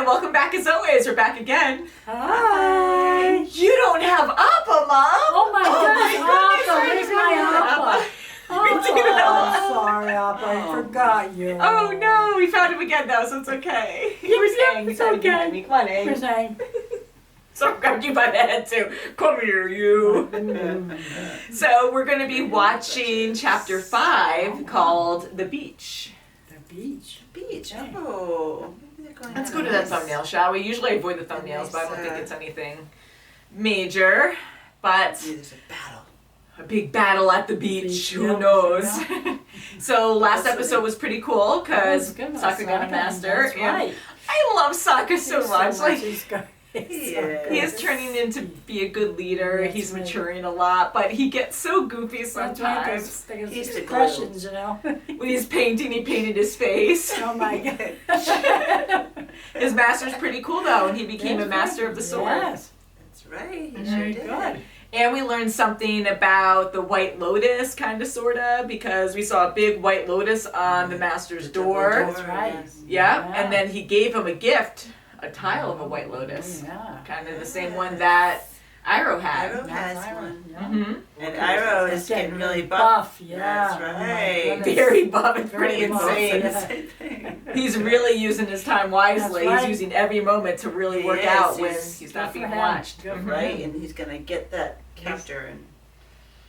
and welcome back as always. We're back again. Hi. You don't have Appa, Mom. Oh my goodness, Appa. Where's my Appa? Oh, sorry, Appa. I forgot you. Oh no, we found him again though, so it's okay. Yep, We're saying it's okay. Come on, Ang. We're saying. So I grabbed you by the head too. Come here, you. So we're going to be watching chapter 5 called The Beach. The beach. Beach. Oh. Let's go to that thumbnail, shall we? Usually I avoid the thumbnails, but I don't think it's anything major. But There's a battle. a big battle at the beach. Who yeah, knows? yeah. So last episode was pretty cool because That was good. Sokka got a master. That's and right. I love Sokka so much. Like He's good. Yeah. he is turning into be a good leader. That's He's right. maturing a lot, but he gets so goofy That's right, sometimes. He's the expressions, you know. When he's painting, he painted his face. Oh my God. His master's pretty cool though, and he became a That's master right. of the sword. Yes. That's right. He Very sure did. good. And we learned something about the White Lotus, kind of, sort of, because we saw a big White Lotus on the master's door. That's right. Yeah, Yeah. and then he gave him a gift, a tile of a White Lotus. Yeah. Kind of the same one that Iroh had. Iroh has That's one. Yeah. Mm-hmm. And Iroh is getting really buff. Yeah. That's Oh my right. goodness. Very buff, it's Very pretty buff, insane. yeah. Same thing. He's really using his time wisely. That's right. He's using every moment to really He work is. out when He's he's good not for being him. watched. Good for Right, him. and he's gonna get that captor and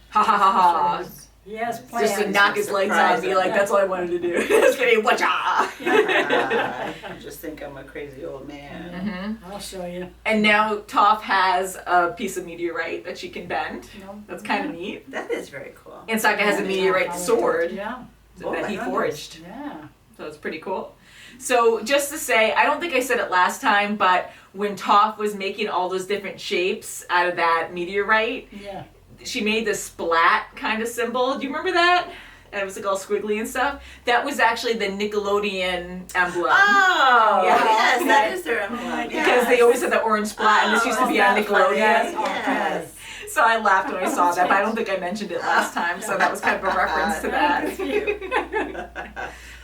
Ha ha ha ha. He has plans. Just to knock his legs out and be like, Yeah. that's all I wanted to do. Just kidding, watcha! I just think I'm a crazy old man. hmm I'll show you. And now Toph has a piece of meteorite that she can bend. No. That's kind of neat. That is very cool. And Sokka has a meteorite sword Yeah. Oh that my he goodness. forged. Yeah. So it's pretty cool. So just to say, I don't think I said it last time, but when Toph was making all those different shapes out of that meteorite, Yeah. she made the splat kind of symbol. Do you remember that? And it was like all squiggly and stuff. That was actually the Nickelodeon emblem. Oh, Yeah. yes, that is their emblem. Because they always had the orange splat, and this used to be on that's Nickelodeon. funny. Yes. So I laughed when I saw that, but I don't think I mentioned it last time, so that was kind of a reference to that.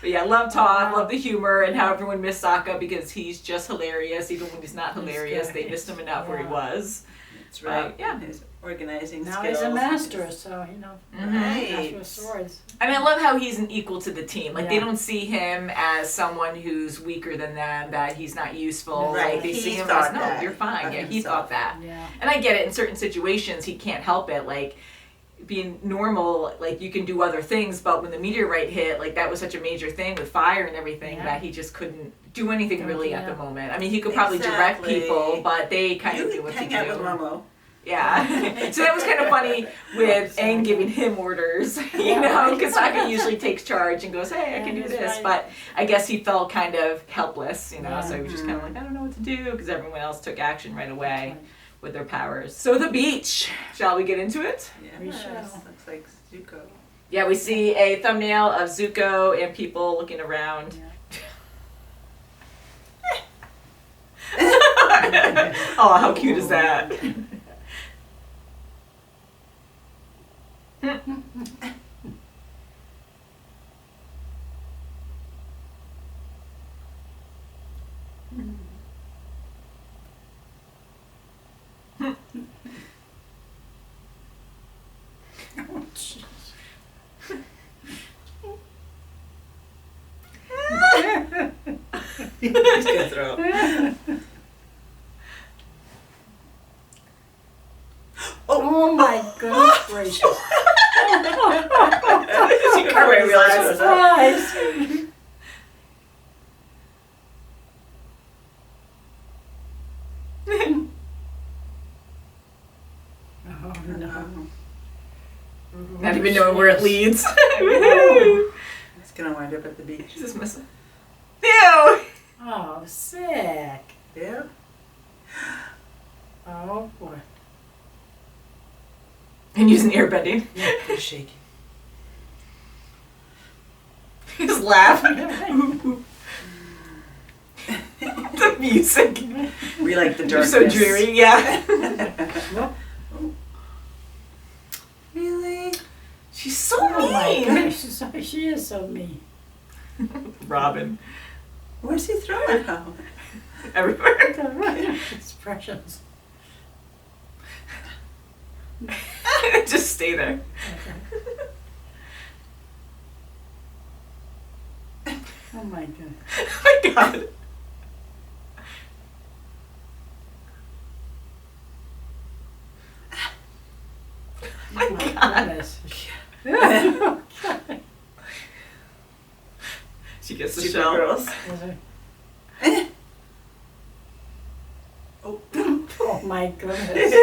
But yeah, love Toph, love the humor, and how everyone missed Sokka because he's just hilarious. Even when he's not He's hilarious, good. they missed him enough where he Yeah. was. That's right. Yeah. His organizing Now skills. he's a master, so you know. Mhm. Master of swords. And I love how he's an equal to the team. Like, they Yeah. don't see him as someone who's weaker than them, that he's not useful. Right, Like, they he see him thought as, no, that you're fine. of Yeah, he thought himself. that. Yeah. And I get it, in certain situations, he can't help it. Like, being normal, like, you can do other things, but when the meteorite hit, like, that was such a major thing with fire and everything Yeah. that he just couldn't do anything really at the Yeah. moment. I mean, he could probably direct Exactly. people, but they kind of You do what hang they out do. with Momo. Yeah. So that was kind of funny with Aang giving him orders, you know, because Sokka usually takes charge and goes, hey, I can do That's this. right. But I guess he felt kind of helpless, you know, Yeah. so he was just kind of like, I don't know what to do, because everyone else took action right away That's with their powers. So the beach. Shall we get into it? Yeah, We shall. looks like Zuko. Yeah, we see a thumbnail of Zuko and people looking around. Oh, how cute is that? Oh, jeez. He's gonna throw up. Oh my goodness gracious. Before I realized it was up. Surprise. Oh no. Not even knowing where it leads. It's gonna wind up at the beach. Is this missing? Ew! Oh, sick. Yeah. Oh boy. And using airbending. He's shaking. Just laugh. The music. We like the You're darkness. so dreary, yeah. Really? She's so Oh my mean. gosh, she is so mean. Robin. Where's he throwing her? everywhere. Expressions. Just stay there. Oh my god. Oh my god. Oh my god. Goodness. She gets the Stupid shell. girls. Oh my goodness.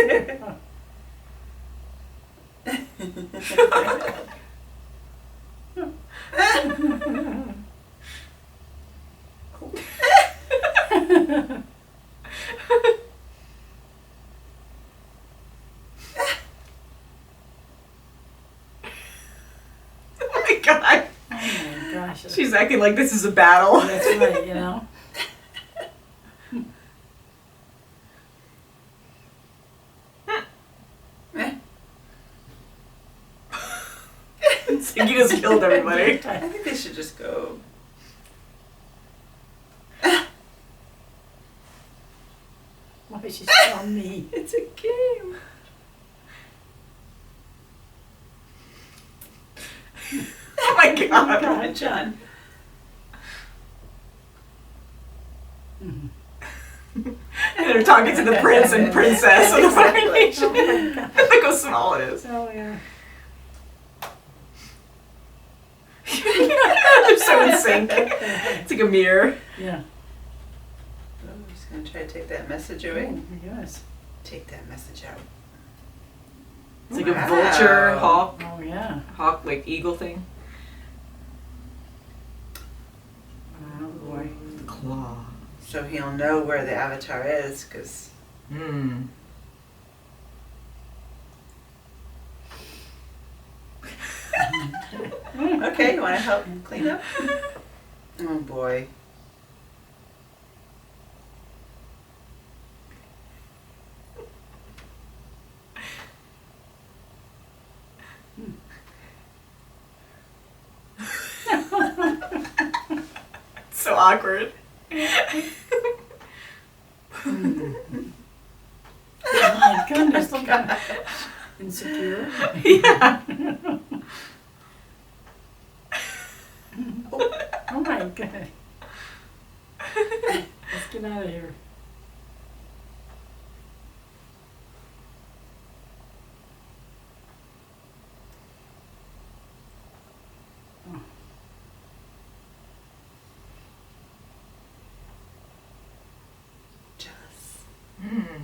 Oh my god. Oh my gosh. She's acting like this is a battle. That's right, you know. He just killed everybody. I think they should just go. Why is she so mean? It's a game. Oh my god. Come on, John. Mhm. And they're talking to the prince and princess of the Fire Exactly. Nation. Oh my god. Look how small it is. Oh yeah. They're so in sync. It's like a mirror. Yeah. Oh, I'm just gonna try to take that message Oh away. my goodness. Take that message out. It's like a Wow. vulture, hawk, Oh yeah. like eagle thing. Oh boy. Claw. So he'll know where the avatar is, because Hmm. okay, you want to help clean up? Oh boy. So awkward. Oh my goodness, look at insecure. Yeah. Oh my god. Let's get out of here. Jealous. Hmm.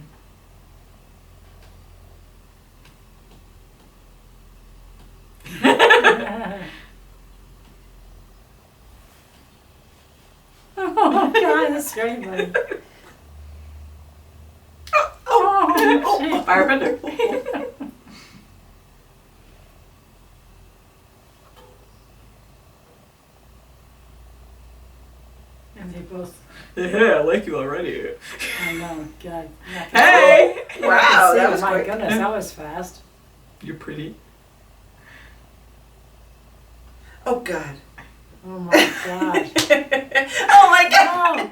Oh god, that's very funny. Oh, firebender. And they both, Yeah, I like you already. I know, god. Hey! Wow, that was my quick. goodness, that was fast. You're pretty. Oh God. Oh my gosh. Oh my God.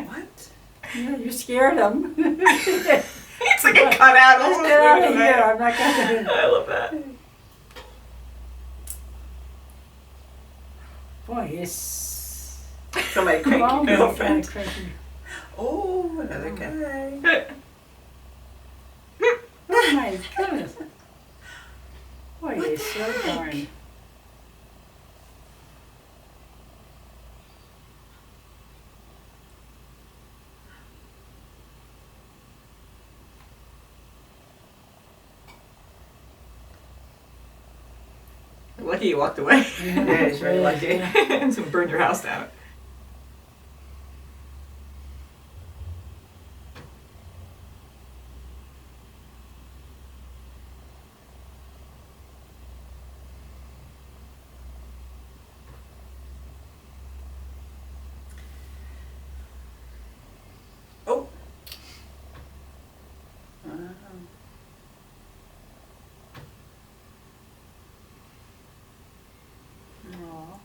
What? Yeah, you scared him. It's like a cutout. Let's get out of here. I'm not gonna. I love that. Boy, it's. So my cranky Oh my girlfriend. God, cranky. Oh, another guy. Oh my goodness. Boy, it's so darn. Lucky you walked away. Yeah, he's very lucky. Yeah. So burn your house down. Oh. Aw.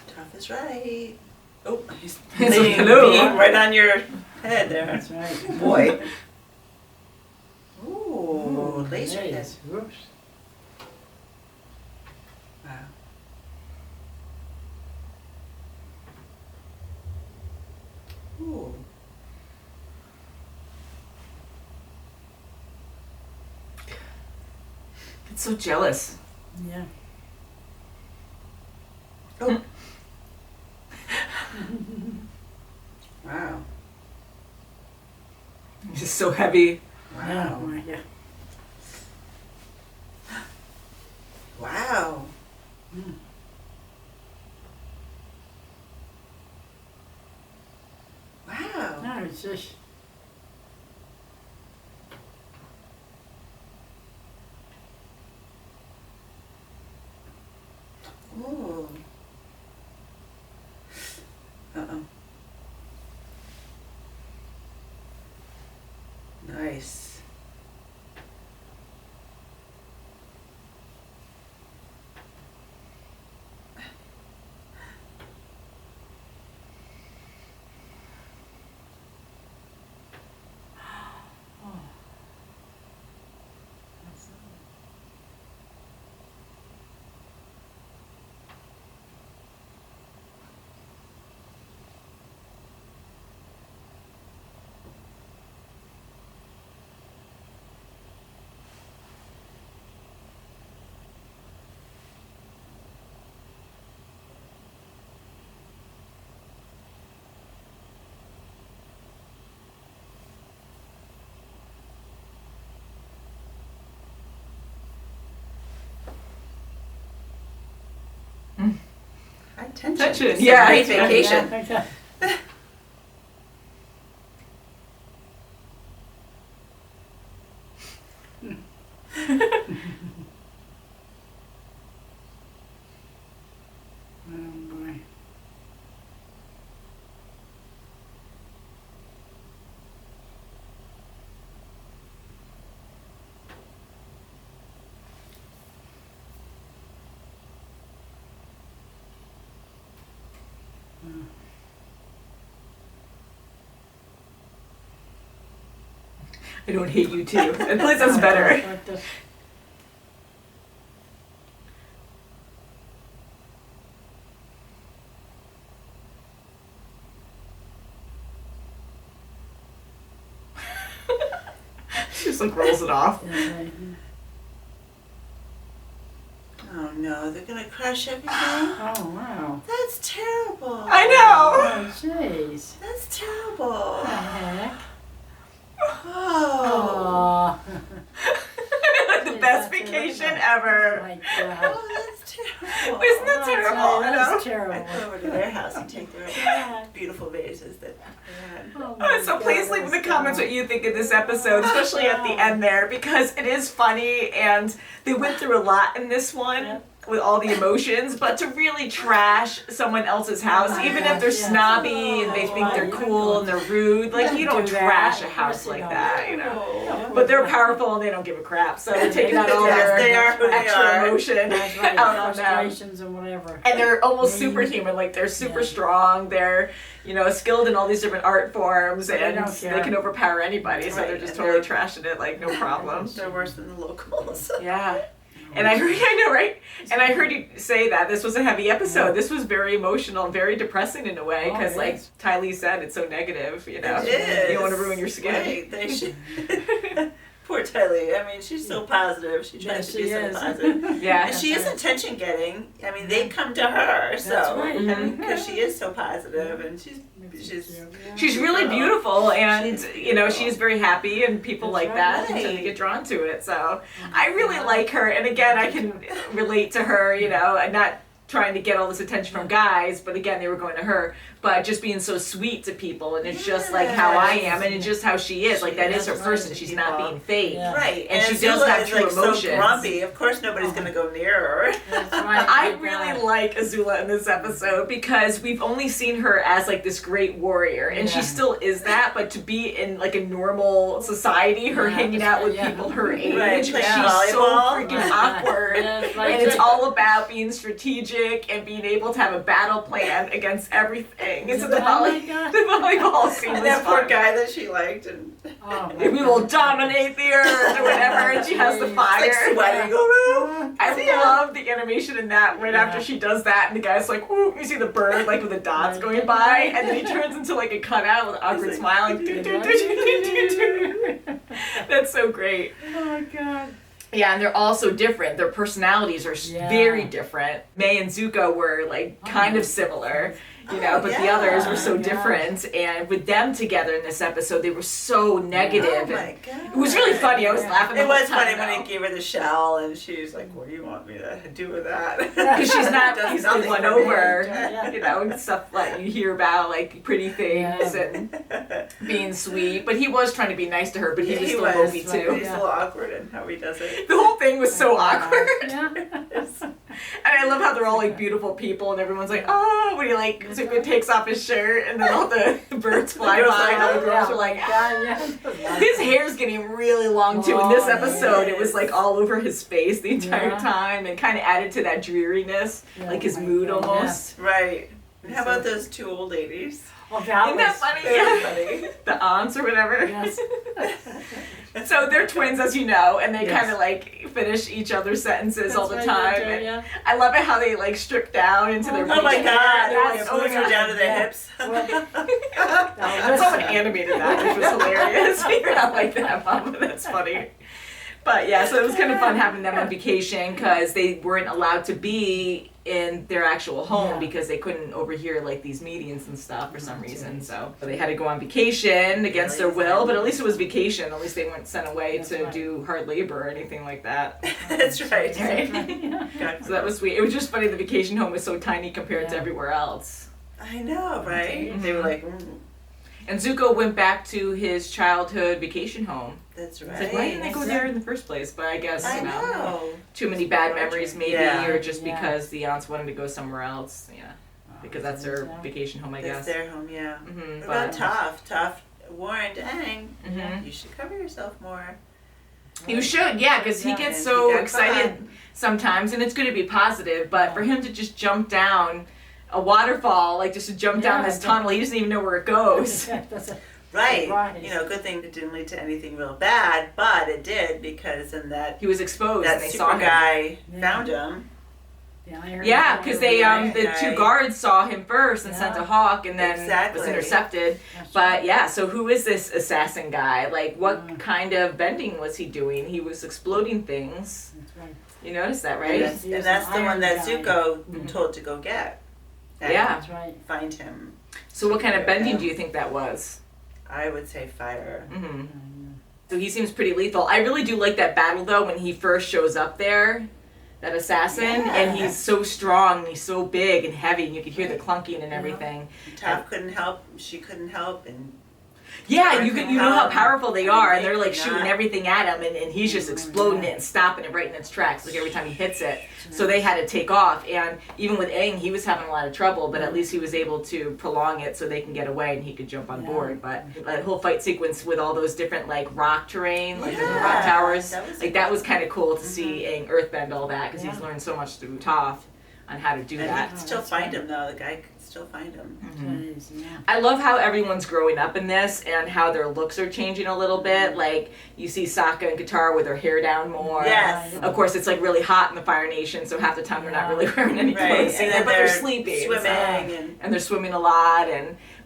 Tough is right. Oh, he's He's laying hello. beam right on your head there. That's right. Boy. Ooh, laser head. nice. Whoops. Wow. Ooh. It's so jealous. Yeah. Oh. Wow. It's just so heavy. Wow. Oh, yeah. Wow. Mm. Wow. No, it's just. Ooh. Uh-oh. Nice. High tension. Tension, It's a yeah. great vacation. Yeah. Oh boy. I don't hate you too. At least that's better. Like this. She just like rolls it off. Yeah, right. Oh no, they're gonna crush everything? Oh wow. That's terrible. I know. Oh jeez. That's terrible. What the heck? Oh. Oh. The best vacation ever. My God. Oh, that's terrible. Isn't that terrible? I know. That's terrible. I'd go over to their house and take their Yeah. beautiful vases that they had. Oh my So please God, leave in the that's comments what you think of this episode, especially at the end there, because it is funny and they went through a lot in this one. Yep. With all the emotions, but to really trash someone else's house, even if they're Yes. snobby and they think they're cool and they're rude, like you don't do that. trash a Of house course you like don't. that, you know. Oh. But they're powerful and they don't give a crap, so they're taking out all Yes, they are who their they extra are. emotion That's right. out on them. Frustrations and whatever. And they're almost Mean. superhuman, like they're super Yeah. strong, they're, you know, skilled in all these different art forms, They and don't they care. can overpower anybody, so Right, they're just and totally they're- trashing it, like no problem. They're worse than the locals. Yeah. And I heard, I know, right? And I heard you say that this was a heavy episode. This was very emotional, very depressing in a way, Oh, because, it like is. Ty Lee said, it's so negative, you know. It is. You don't want to ruin your skin. Right, they should. Poor Tylee. I mean, she's so positive. She tries Yes, to be she so is. positive. Yeah. And she is attention getting. I mean, they come to her. So, That's right. because she is so positive and she's She's really beautiful, and She's you know beautiful. she's very happy, and people That's like that right. tend to get drawn to it. So I really like her, and again, I can relate to her. You know, and not trying to get all this attention from guys, but again, they were going to her. But just being so sweet to people, and it's just like how I am, and it's just how she is. Like that is her That's person. right. She's not being fake. Yeah. Right, And she does Azula have is true like emotions. so grumpy. Of course, nobody's gonna go near her. That's right. I My really God. like Azula in this episode because we've only seen her as like this great warrior, and she Yeah. still is that. But to be in like a normal society, her Yeah, hanging out with yeah. people her age, Right, she's playing so volleyball. freaking Right. awkward. That's right. And it's all about being strategic magic and being able to have a battle plan against everything. And so the, Oh my God. the volleyball scene And was that poor fun. guy that she liked, and Oh, We will dominate the earth or whatever, and she has the fire. like sweating around. I love the animation in that right after she does that, and the guy's like, "Ooh," you see the bird like with the dots going by, and then he turns into like a cutout with an awkward like, smile. That's so great. Oh my God. Yeah, and they're all so different. Their personalities are very different. Mei and Zuko were like kind of similar, you know, but the others were so different. And with them together in this episode, they were so negative. Oh and my God. it was really funny. I was laughing the It whole was time. funny when he gave her the shell, and she's like, "What do you want me to do with that?" Because she's not Does easily nothing won for me. over, Yeah. you know, and stuff like you hear about, like pretty things Yeah. and being sweet. But he was trying to be nice to her, but he was still was. mopey right. too. He's a little awkward in how he does it. The whole thing was so awkward. Yeah. And I love how they're all like beautiful people, and everyone's like, "Oh," when he like Zuko takes off his shirt, and then all the birds fly girls by, like, and all the "Oh, girls yeah. are like, God, yeah. his hair's getting really long too. In this Oh, episode, it was yes. like all over his face the entire Yeah. time, and kind of added to that dreariness, Yeah, like his oh my mood God, almost. Right. And how about those two old ladies? Oh, that Isn't that was funny? Very Yeah. funny. The aunts or whatever. Yes. So they're twins, as you know, and they Yes. kind of like finish each other's sentences all the That's time. right, And yeah. I love it how they like strip down into their. Oh my beach God! hair. They're That's like pulling her so down to their yeah. hips. Someone animated that, which was hilarious. You're not like that, Mom, but that's funny. But yeah, so it was kind of fun having them on vacation because they weren't allowed to be in their actual home Yeah. because they couldn't overhear like these meetings and stuff for some reason. So they had to go on vacation against their will, but at least it was vacation. At least they weren't sent away That's to right. do hard labor or anything like that. That's right. Right. God. So that was sweet. It was just funny the vacation home was so tiny compared to Yeah. everywhere else. I know, right? Mhm. They were like, And Zuko went back to his childhood vacation home. "That's It's right." like, why didn't they go there in the first place? But I guess, I you know, know. too many bad memories maybe, Yeah. or just Yeah. because the aunts wanted to go somewhere else. Yeah, because that's their vacation home, I That's guess. their home, yeah. Mm-hmm, What about Toph? Toph warned Aang, Mhm. "You should cover yourself more." You should, yeah, because he Yeah. gets And so he got excited caught. sometimes, and it's good to be positive, but for him to just jump down a waterfall, like just to jump down Yeah, this tunnel, he doesn't even know where it goes. That's a, Right. Right. You know, good thing it didn't lead to anything real bad, but it did because then that He was exposed, that and they saw super him. guy Yeah. found him. Yeah, because they the Right. two guards saw him first and sent a hawk, and then Exactly. was intercepted. But yeah, so who is this assassin guy? Like, what kind of bending was he doing? He was exploding things. That's right. You noticed that, And right? that's, He was and that's an the one iron that guy. Zuko Mhm. told to go get. And Yeah. That's right. Find him. So what kind of bending do you think that was? I would say fire. Hmm. So he seems pretty lethal. I really do like that battle though when he first shows up there, that assassin, Yeah. and he's so strong and he's so big and heavy, and you could hear the clunking and everything. Toph couldn't help. She couldn't help, and Yeah, you know how powerful they are, and they're like Maybe shooting not. everything at him, and he's just exploding it and stopping it right in its tracks, like every time he hits it. So they had to take off, and even with Aang, he was having a lot of trouble, but at least he was able to prolong it so they can get away and he could jump on board. But that whole fight sequence with all those different like rock terrain, like different rock Yeah, towers, that was like that was kind of cool to see Aang earthbend all that because he's learned so much through Toph on how to do and that. he could still find him though. The guy could still find him. Mm-hmm. I love how everyone's growing up in this and how their looks are changing a little bit. Like you see Sokka and Katara with their hair down more. Yes. Of course, it's like really hot in the Fire Nation, so half the time they're not really wearing any Right, clothes, and then but they're sleeping, swimming, so- and they're swimming a lot,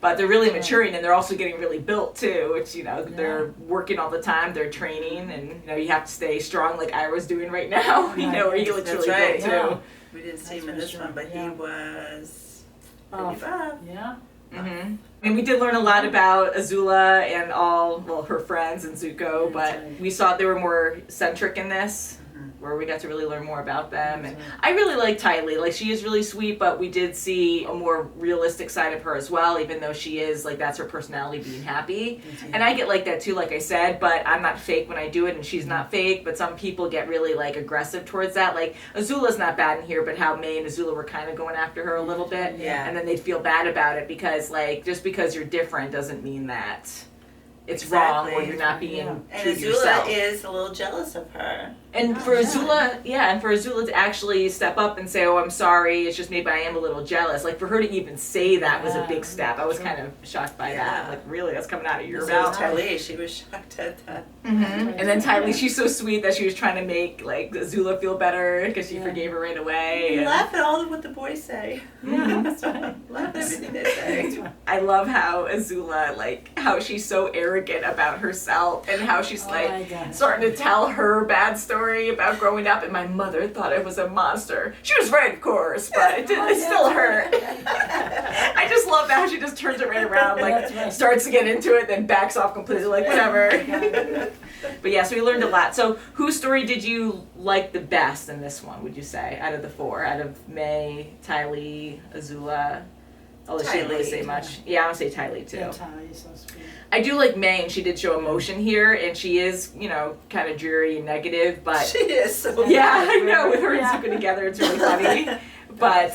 but they're really maturing, and they're also getting really built too. Which they're working all the time, they're training, and you have to stay strong, like Ira's doing right now. Where he looks That's really right. built too. We didn't see That's him in for this sure, one, but he yeah. was Oh, pretty buff. yeah. Mm-hmm. I mean, we did learn a lot about Azula and her friends and Zuko, but we saw they were more centric in this, where we got to really learn more about them. And I really like Ty Lee. Like, she is really sweet, but we did see a more realistic side of her as well, even though she is, like, that's her personality, being happy. And I get like that too, like I said, but I'm not fake when I do it, and she's not fake, but some people get really, like, aggressive towards that. Like, Azula's not bad in here, but how Mei and Azula were kind of going after her a little bit. Yeah. And then they'd feel bad about it because, like, just because you're different doesn't mean that it's Exactly. wrong or you're not being Yeah. And true to Azula yourself. is a little jealous of her. And Oh, for yeah. Azula, and for Azula to actually step up and say, "Oh, I'm sorry. It's just maybe I am a little jealous." Like for her to even say that was a big step. I was True. kind of shocked by that. Yeah. Like really, that's coming out of your So was mouth. Tylee, she was shocked at that. Mm-hmm. And then Tylee, she's so sweet that she was trying to make like Azula feel better because she Yeah. forgave her right away. You and- laugh at all of what the boys say. Yeah, that's right. Laugh at everything they say. I love how Azula, like how she's so arrogant about herself and how she's Oh my like God. starting to tell her bad story about growing up. And my mother thought I was a monster. She was right, of course, but it still hurt. I just love that how she just turns it right around, like That's right. starts to get into it, then backs off completely, like whatever. But yeah, so we learned a lot. So whose story did you like the best in this one, would you say, out of the four? Out of May, Tylee, Azula? I'll let you really Tylee. say much. Yeah, I'm gonna say Tylee too. Yeah, Tylee, so sweet. I do like May, and she did show emotion here, and she is, kind of dreary and negative, but She is so yeah, I know, with her and Yeah. Zuko together, it's really funny. But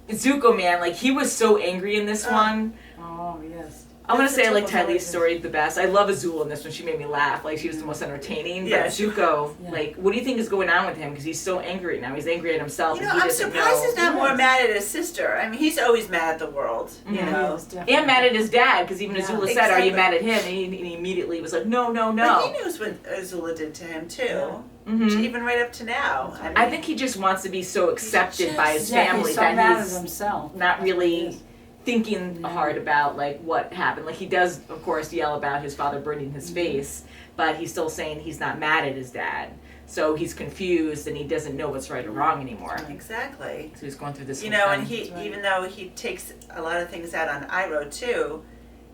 Zuko, man, like he was so angry in this one. Oh, yes. I'm gonna That's say I the like trouble Tylee's with story the best. I love Azula in this one. She made me laugh. Like she was the most entertaining. Yeah, But she- Zuko, Yeah. like, what do you think is going on with him? Because he's so angry right now. He's angry at himself. You and know, he I'm doesn't surprised know. he's not more Yes. mad at his sister. I mean, he's always mad at the world, you Mhm. know. Yes, definitely. And mad at his dad, because even Yeah. Azula said, "Are you Exactly. mad at him?" And he immediately was like, "No, no, But no." he knows what Azula did to him, too. Yeah. Mhm. Even right up to now. That's right. I think he just wants to be so accepted by his Yeah, family he's so that mad he's at himself. not really Yes. thinking Yeah. hard about like what happened. Like he does, of course, yell about his father burning Mm-hmm. his face, but he's still saying he's not mad at his dad. So he's confused and he doesn't know what's right or wrong anymore. Exactly. So he's going through this. You whole know, and thing. he, That's right. even though he takes a lot of things out on Iroh, too,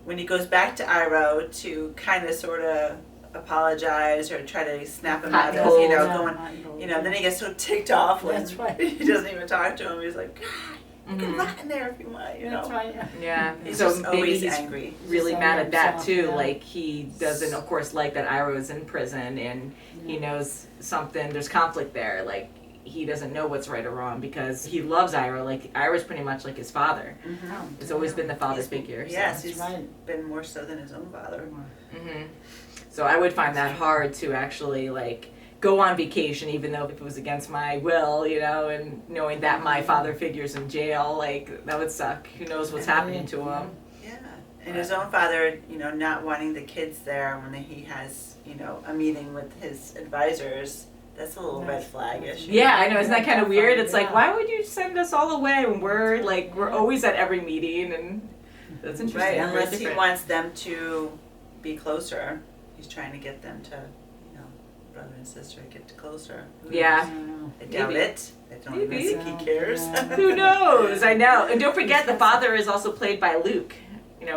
when he goes back to Iroh to kind of sort of apologize or try to snap him Hot out of, cold. you know, Yeah, going, hot cold. you know, then he gets so ticked off when That's right. he doesn't even talk to him. He's like, God, you can Mhm. rot in there if you want, you know. That's right. Yeah. Yeah. He's so just maybe always he's angry. really Just mad angry at that himself, too. yeah. Like he doesn't, of course, like that Iroh is in prison and he Yeah. knows something. There's conflict there. Like he doesn't know what's right or wrong because he loves Iroh. Like Iroh's pretty much like his father. Oh, It's always been the father He's- figure. So. Yes, That's he's right. been more so than his own father. hmm So I would find that hard to actually like go on vacation, even though if it was against my will, and knowing that my father figure's in jail, like that would suck. Who knows what's happening to him? Yeah. And his own father, not wanting the kids there when he has, a meeting with his advisors. That's a little red flag-ish. Yeah, I know. Isn't that kind of weird? It's like, Yeah. why would you send us all away when we're always at every meeting, and that's interesting. Right, Very unless he different. wants them to be closer. He's trying to get them to, brother and sister, get closer. Who Yeah. knows? I doubt Maybe. it. I don't Maybe. even think he cares. Yeah. Who knows? I know. And don't forget, the father is also played by Luke.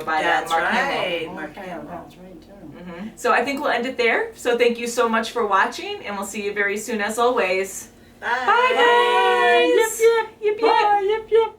By That's Mark Hamill. right. Oh, Mark okay, Hamill. that's right too. So I think we'll end it there. So thank you so much for watching, and we'll see you very soon as always. Bye. Bye, guys. Yip, yip. Yip, yip. Bye, yip, yip.